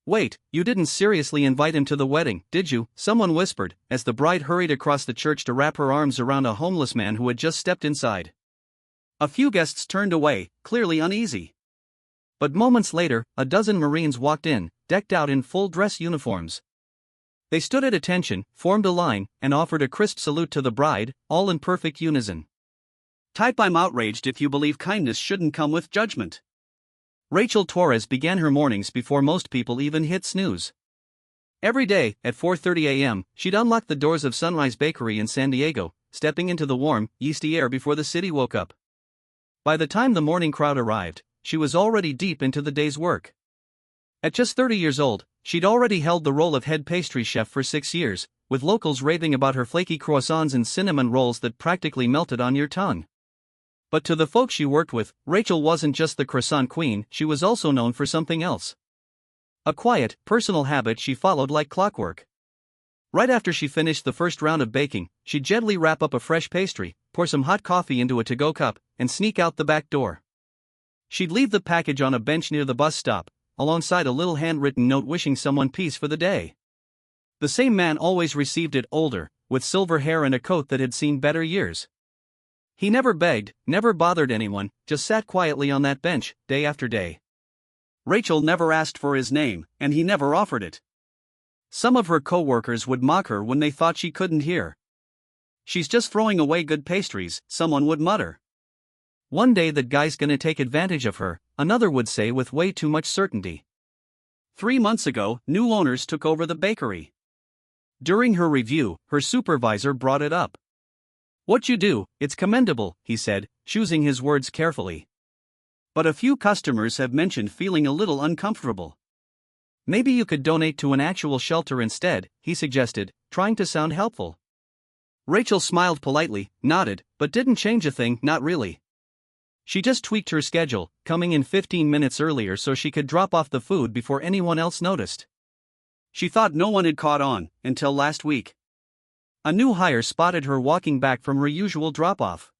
Wait, you didn't seriously invite him to the wedding, did you? Someone whispered, as the bride hurried across the church to wrap her arms around a homeless man who had just stepped inside. A few guests turned away, clearly uneasy. But moments later, a dozen Marines walked in, decked out in full dress uniforms. They stood at attention, formed a line, and offered a crisp salute to the bride, all in perfect unison. Type "I'm outraged" if you believe kindness shouldn't come with judgment. Rachel Torres began her mornings before most people even hit snooze. Every day, at 4:30 a.m., she'd unlock the doors of Sunrise Bakery in San Diego, stepping into the warm, yeasty air before the city woke up. By the time the morning crowd arrived, she was already deep into the day's work. At just 30 years old, she'd already held the role of head pastry chef for 6 years, with locals raving about her flaky croissants and cinnamon rolls that practically melted on your tongue. But to the folks she worked with, Rachel wasn't just the croissant queen, she was also known for something else. A quiet, personal habit she followed like clockwork. Right after she finished the first round of baking, she'd gently wrap up a fresh pastry, pour some hot coffee into a to-go cup, and sneak out the back door. She'd leave the package on a bench near the bus stop, alongside a little handwritten note wishing someone peace for the day. The same man always received it, older, with silver hair and a coat that had seen better years. He never begged, never bothered anyone, just sat quietly on that bench, day after day. Rachel never asked for his name, and he never offered it. Some of her co-workers would mock her when they thought she couldn't hear. "She's just throwing away good pastries," someone would mutter. "One day that guy's gonna take advantage of her," another would say with way too much certainty. 3 months ago, new owners took over the bakery. During her review, her supervisor brought it up. "What you do, it's commendable," he said, choosing his words carefully. "But a few customers have mentioned feeling a little uncomfortable. Maybe you could donate to an actual shelter instead," he suggested, trying to sound helpful. Rachel smiled politely, nodded, but didn't change a thing, not really. She just tweaked her schedule, coming in 15 minutes earlier so she could drop off the food before anyone else noticed. She thought no one had caught on, until last week. A new hire spotted her walking back from her usual drop-off.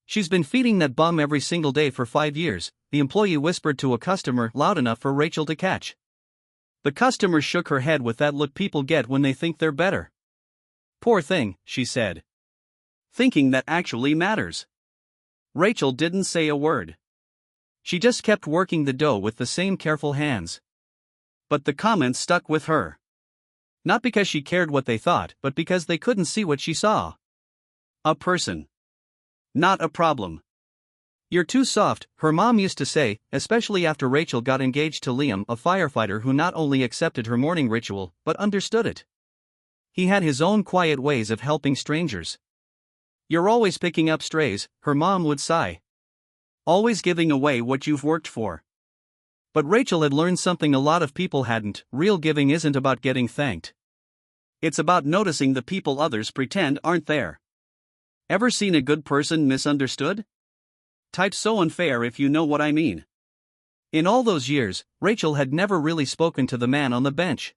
"She's been feeding that bum every single day for 5 years, the employee whispered to a customer loud enough for Rachel to catch. The customer shook her head with that look people get when they think they're better. "Poor thing," she said. "Thinking that actually matters." Rachel didn't say a word. She just kept working the dough with the same careful hands. But the comments stuck with her. Not because she cared what they thought, but because they couldn't see what she saw. A person. Not a problem. "You're too soft," her mom used to say, especially after Rachel got engaged to Liam, a firefighter who not only accepted her morning ritual, but understood it. He had his own quiet ways of helping strangers. "You're always picking up strays," her mom would sigh. "Always giving away what you've worked for." But Rachel had learned something a lot of people hadn't: real giving isn't about getting thanked. It's about noticing the people others pretend aren't there. Ever seen a good person misunderstood? Type "so unfair" if you know what I mean. In all those years, Rachel had never really spoken to the man on the bench.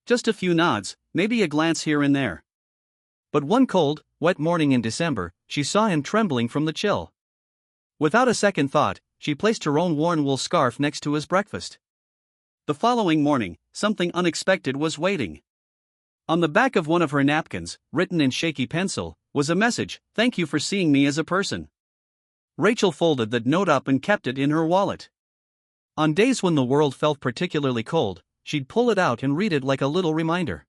Just a few nods, maybe a glance here and there. But one cold, wet morning in December, she saw him trembling from the chill. Without a second thought, she placed her own worn wool scarf next to his breakfast. The following morning, something unexpected was waiting. On the back of one of her napkins, written in shaky pencil, was a message: "Thank you for seeing me as a person." Rachel folded that note up and kept it in her wallet. On days when the world felt particularly cold, she'd pull it out and read it like a little reminder.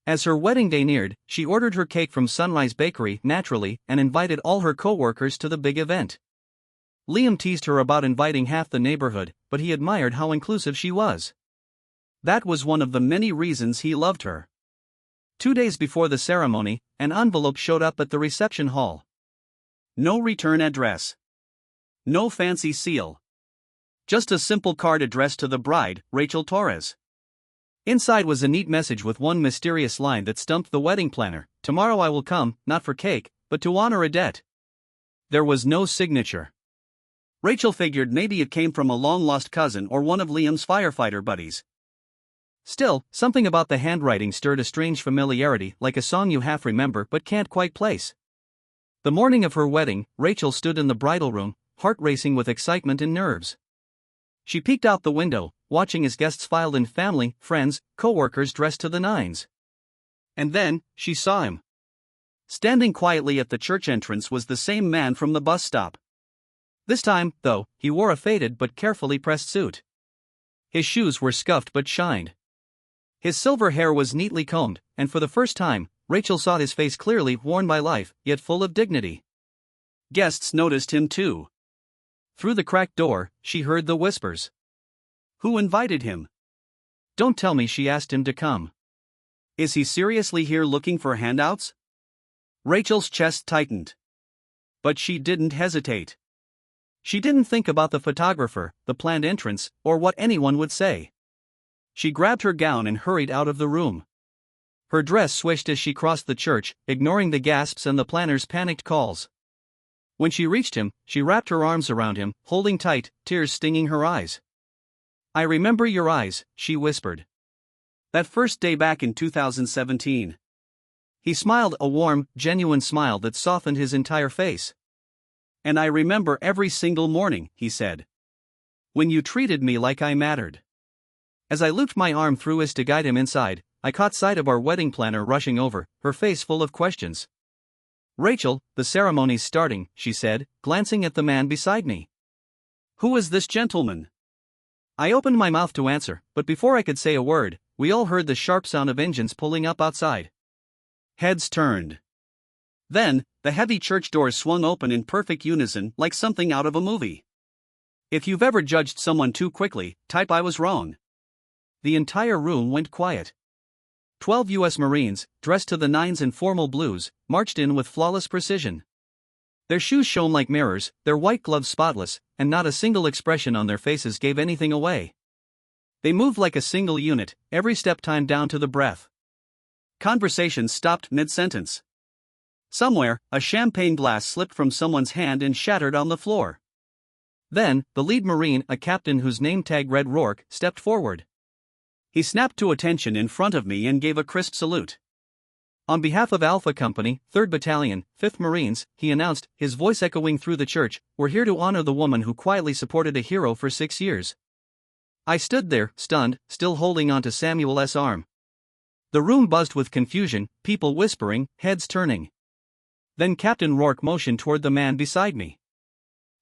As her wedding day neared, she ordered her cake from Sunrise Bakery, naturally, and invited all her co-workers to the big event. Liam teased her about inviting half the neighborhood, but he admired how inclusive she was. That was one of the many reasons he loved her. 2 days before the ceremony, an envelope showed up at the reception hall. No return address. No fancy seal. Just a simple card addressed to the bride, Rachel Torres. Inside was a neat message with one mysterious line that stumped the wedding planner: "Tomorrow I will come, not for cake, but to honor a debt." There was no signature. Rachel figured maybe it came from a long-lost cousin or one of Liam's firefighter buddies. Still, something about the handwriting stirred a strange familiarity, like a song you half remember but can't quite place. The morning of her wedding, Rachel stood in the bridal room, heart racing with excitement and nerves. She peeked out the window, watching as guests filed in, family, friends, co-workers dressed to the nines. And then, she saw him. Standing quietly at the church entrance was the same man from the bus stop. This time, though, he wore a faded but carefully pressed suit. His shoes were scuffed but shined. His silver hair was neatly combed, and for the first time, Rachel saw his face clearly, worn by life, yet full of dignity. Guests noticed him too. Through the cracked door, she heard the whispers. Who invited him? Don't tell me she asked him to come. Is he seriously here looking for handouts? Rachel's chest tightened. But she didn't hesitate. She didn't think about the photographer, the planned entrance, or what anyone would say. She grabbed her gown and hurried out of the room. Her dress swished as she crossed the church, ignoring the gasps and the planner's panicked calls. When she reached him, she wrapped her arms around him, holding tight, tears stinging her eyes. I remember your eyes, she whispered. That first day back in 2017. He smiled, a warm, genuine smile that softened his entire face. And I remember every single morning, he said. When you treated me like I mattered. As I looped my arm through his to guide him inside, I caught sight of our wedding planner rushing over, her face full of questions. Rachel, the ceremony's starting, she said, glancing at the man beside me. Who is this gentleman? I opened my mouth to answer, but before I could say a word, we all heard the sharp sound of engines pulling up outside. Heads turned. Then, the heavy church doors swung open in perfect unison, like something out of a movie. If you've ever judged someone too quickly, type I was wrong. The entire room went quiet. 12 U.S. Marines, dressed to the nines in formal blues, marched in with flawless precision. Their shoes shone like mirrors, their white gloves spotless, and not a single expression on their faces gave anything away. They moved like a single unit, every step timed down to the breath. Conversation stopped mid-sentence. Somewhere, a champagne glass slipped from someone's hand and shattered on the floor. Then, the lead Marine, a captain whose name tag read Rourke, stepped forward. He snapped to attention in front of me and gave a crisp salute. On behalf of Alpha Company, 3rd Battalion, 5th Marines, he announced, his voice echoing through the church, we're here to honor the woman who quietly supported a hero for 6 years. I stood there, stunned, still holding onto Samuel's arm. The room buzzed with confusion, people whispering, heads turning. Then Captain Rourke motioned toward the man beside me.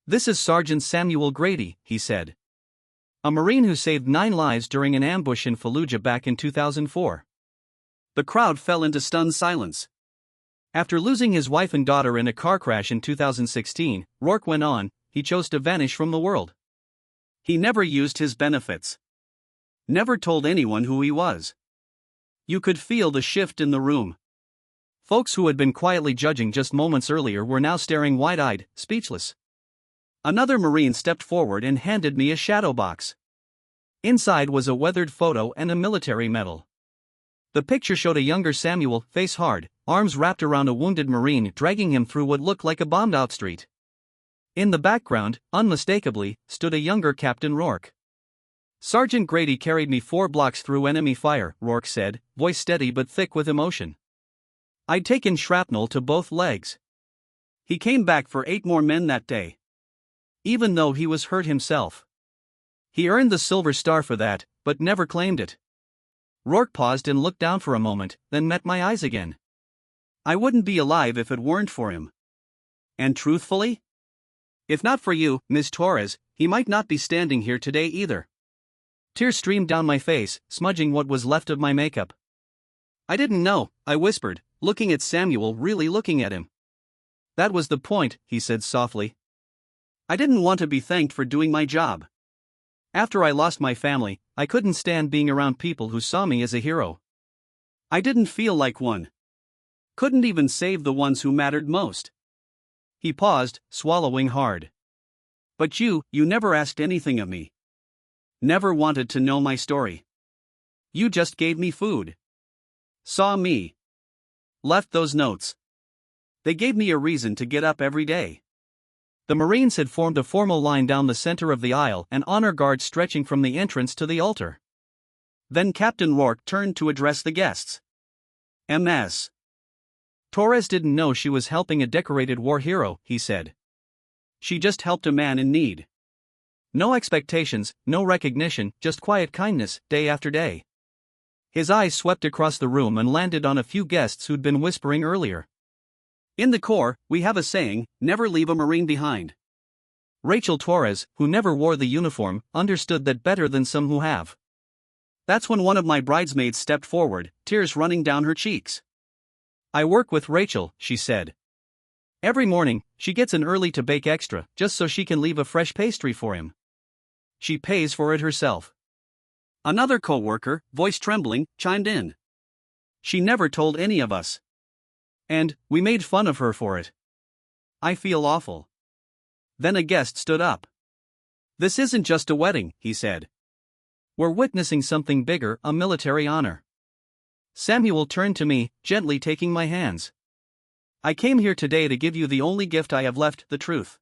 This is Sergeant Samuel Grady, he said. A Marine who saved 9 lives during an ambush in Fallujah back in 2004. The crowd fell into stunned silence. After losing his wife and daughter in a car crash in 2016, Rourke went on, he chose to vanish from the world. He never used his benefits. Never told anyone who he was. You could feel the shift in the room. Folks who had been quietly judging just moments earlier were now staring wide-eyed, speechless. Another Marine stepped forward and handed me a shadow box. Inside was a weathered photo and a military medal. The picture showed a younger Samuel, face hard, arms wrapped around a wounded Marine dragging him through what looked like a bombed-out street. In the background, unmistakably, stood a younger Captain Rourke. Sergeant Grady carried me 4 blocks through enemy fire, Rourke said, voice steady but thick with emotion. I'd taken shrapnel to both legs. He came back for 8 more men that day. Even though he was hurt himself. He earned the Silver Star for that, but never claimed it. Rourke paused and looked down for a moment, then met my eyes again. I wouldn't be alive if it weren't for him. And truthfully? If not for you, Ms. Torres, he might not be standing here today either. Tears streamed down my face, smudging what was left of my makeup. I didn't know, I whispered, looking at Samuel, really looking at him. That was the point, he said softly. I didn't want to be thanked for doing my job. After I lost my family, I couldn't stand being around people who saw me as a hero. I didn't feel like one. Couldn't even save the ones who mattered most. He paused, swallowing hard. But you never asked anything of me. Never wanted to know my story. You just gave me food. Saw me. Left those notes. They gave me a reason to get up every day. The Marines had formed a formal line down the center of the aisle, an honor guard stretching from the entrance to the altar. Then Captain Rourke turned to address the guests. Ms. Torres didn't know she was helping a decorated war hero, he said. She just helped a man in need. No expectations, no recognition, just quiet kindness, day after day. His eyes swept across the room and landed on a few guests who'd been whispering earlier. In the Corps, we have a saying, never leave a Marine behind. Rachel Torres, who never wore the uniform, understood that better than some who have. That's when one of my bridesmaids stepped forward, tears running down her cheeks. I work with Rachel, she said. Every morning, she gets in early to bake extra, just so she can leave a fresh pastry for him. She pays for it herself. Another co-worker, voice trembling, chimed in. She never told any of us. And, we made fun of her for it. I feel awful. Then a guest stood up. This isn't just a wedding, he said. We're witnessing something bigger, a military honor. Samuel turned to me, gently taking my hands. I came here today to give you the only gift I have left, the truth.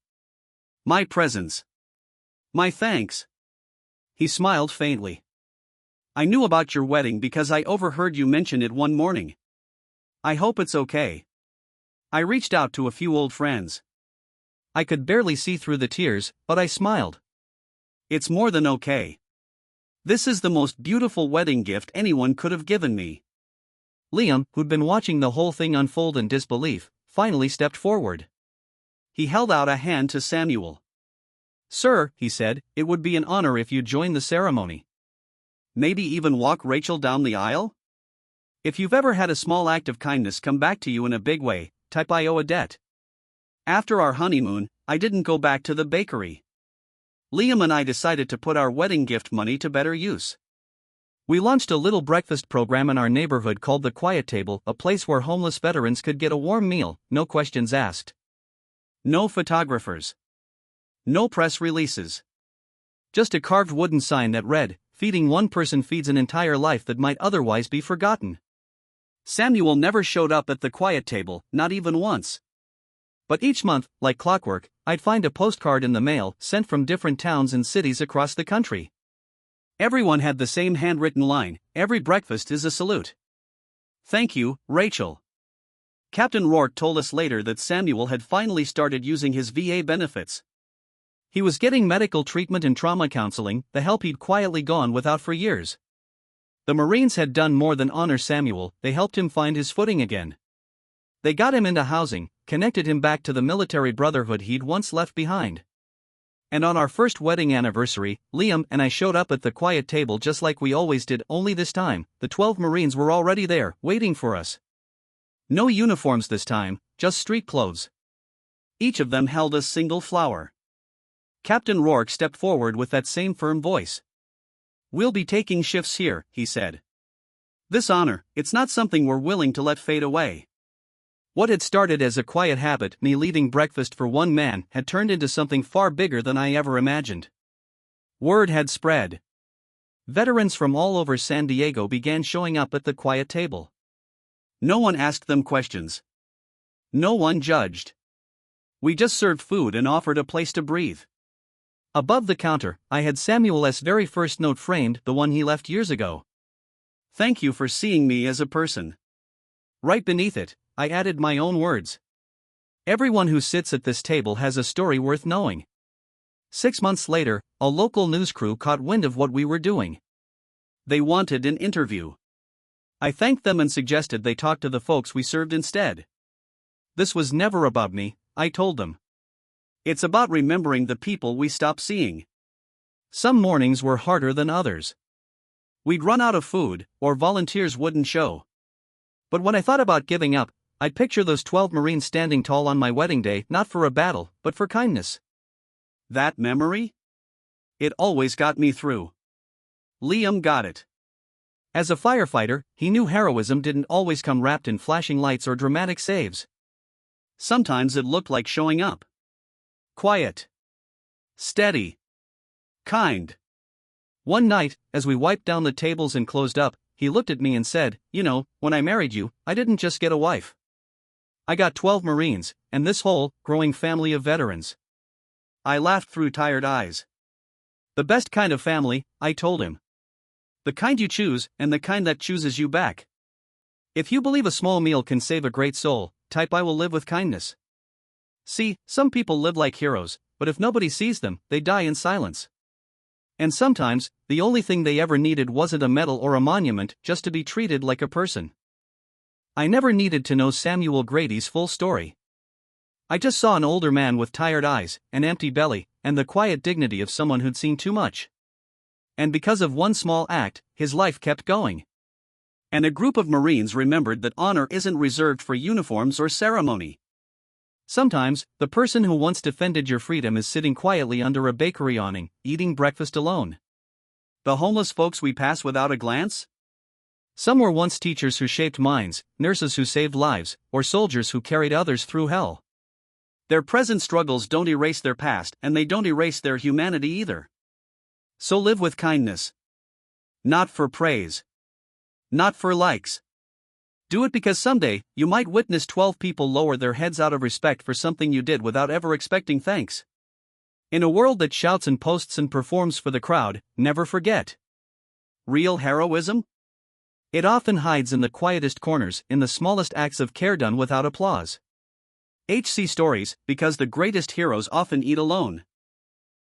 My presence. My thanks. He smiled faintly. I knew about your wedding because I overheard you mention it one morning. I hope it's okay. I reached out to a few old friends. I could barely see through the tears, but I smiled. It's more than okay. This is the most beautiful wedding gift anyone could have given me. Liam, who'd been watching the whole thing unfold in disbelief, finally stepped forward. He held out a hand to Samuel. Sir, he said, it would be an honor if you joined the ceremony. Maybe even walk Rachel down the aisle? If you've ever had a small act of kindness come back to you in a big way, type I owe a debt. After our honeymoon, I didn't go back to the bakery. Liam and I decided to put our wedding gift money to better use. We launched a little breakfast program in our neighborhood called the Quiet Table, a place where homeless veterans could get a warm meal, no questions asked. No photographers. No press releases. Just a carved wooden sign that read, feeding one person feeds an entire life that might otherwise be forgotten. Samuel never showed up at the Quiet Table, not even once. But each month, like clockwork, I'd find a postcard in the mail sent from different towns and cities across the country. Everyone had the same handwritten line, every breakfast is a salute. Thank you, Rachel. Captain Rourke told us later that Samuel had finally started using his VA benefits. He was getting medical treatment and trauma counseling, the help he'd quietly gone without for years. The Marines had done more than honor Samuel, they helped him find his footing again. They got him into housing, connected him back to the military brotherhood he'd once left behind. And on our first wedding anniversary, Liam and I showed up at the Quiet Table just like we always did, only this time, the 12 Marines were already there, waiting for us. No uniforms this time, just street clothes. Each of them held a single flower. Captain Rourke stepped forward with that same firm voice. We'll be taking shifts here, he said. This honor, it's not something we're willing to let fade away. What had started as a quiet habit, me leaving breakfast for one man, had turned into something far bigger than I ever imagined. Word had spread. Veterans from all over San Diego began showing up at the Quiet Table. No one asked them questions. No one judged. We just served food and offered a place to breathe. Above the counter, I had Samuel's very first note framed, the one he left years ago. Thank you for seeing me as a person. Right beneath it, I added my own words. Everyone who sits at this table has a story worth knowing. 6 months later, a local news crew caught wind of what we were doing. They wanted an interview. I thanked them and suggested they talk to the folks we served instead. This was never about me, I told them. It's about remembering the people we stopped seeing. Some mornings were harder than others. We'd run out of food, or volunteers wouldn't show. But when I thought about giving up, I'd picture those 12 Marines standing tall on my wedding day, not for a battle, but for kindness. That memory? It always got me through. Liam got it. As a firefighter, he knew heroism didn't always come wrapped in flashing lights or dramatic saves. Sometimes it looked like showing up. Quiet. Steady. Kind. One night, as we wiped down the tables and closed up, he looked at me and said, "You know, when I married you, I didn't just get a wife. I got 12 Marines, and this whole, growing family of veterans." I laughed through tired eyes. The best kind of family, I told him. The kind you choose, and the kind that chooses you back. If you believe a small meal can save a great soul, type I will live with kindness. See, some people live like heroes, but if nobody sees them, they die in silence. And sometimes, the only thing they ever needed wasn't a medal or a monument, just to be treated like a person. I never needed to know Samuel Grady's full story. I just saw an older man with tired eyes, an empty belly, and the quiet dignity of someone who'd seen too much. And because of one small act, his life kept going. And a group of Marines remembered that honor isn't reserved for uniforms or ceremony. Sometimes, the person who once defended your freedom is sitting quietly under a bakery awning, eating breakfast alone. The homeless folks we pass without a glance? Some were once teachers who shaped minds, nurses who saved lives, or soldiers who carried others through hell. Their present struggles don't erase their past, and they don't erase their humanity either. So live with kindness. Not for praise. Not for likes. Do it because someday, you might witness 12 people lower their heads out of respect for something you did without ever expecting thanks. In a world that shouts and posts and performs for the crowd, never forget. Real heroism? It often hides in the quietest corners, in the smallest acts of care done without applause. HC Stories, because the greatest heroes often eat alone.